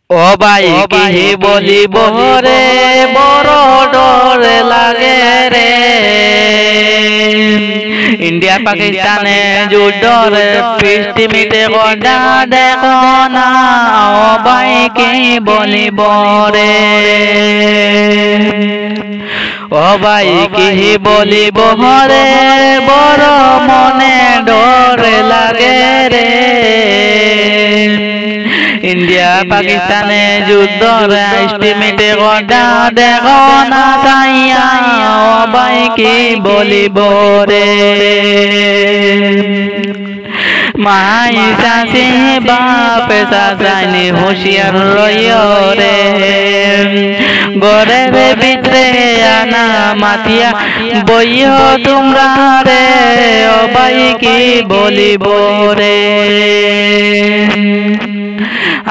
ও ভাই কি বলিব রে, বড় ডর লাগে রে। ইন্ডিয়া পাকিস্তানে যুদ্ধর পৃষ্টিমিতে গড়া দেখো না। ও ভাই কি বলিব রে, ও ভাই কি বলিব রে, বড় মনে ডর লাগে রে। ইন্ডিয়া পাকিস্তানে যুদ্ধর পৃষ্টিমিতে গড়া দেখো না চাইয়া। ও ভাই কি বলিব রে, মাই চাচি বাপে চাচাইনি হুঁশিয়ার রইও রে। গড়ের ভিতরে আনা মাতিয়া বইও তোমরা রে। ও ভাই কি বলিব রে,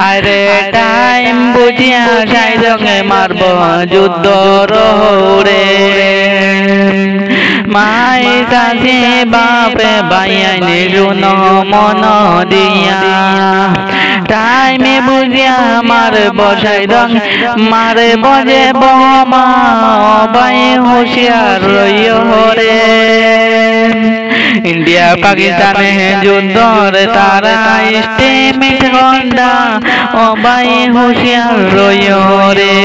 আরে টাইম বুঝিয়া সাইজকে মারব যুদ্ধ রহরে। মাই চাচি বাপে বাইয়াইনি শুন মন দিয়া। টাইমে বুঝিয়া মারব সাইজক মারে বজে বমা। ভাই হুঁশিয়ার রইও রে। ইন্ডিয়া পাকিস্তানে যুদ্ধর তারা স্টিমিট গন্ডা। ও ভাই হুঁশিয়ার রইও রে।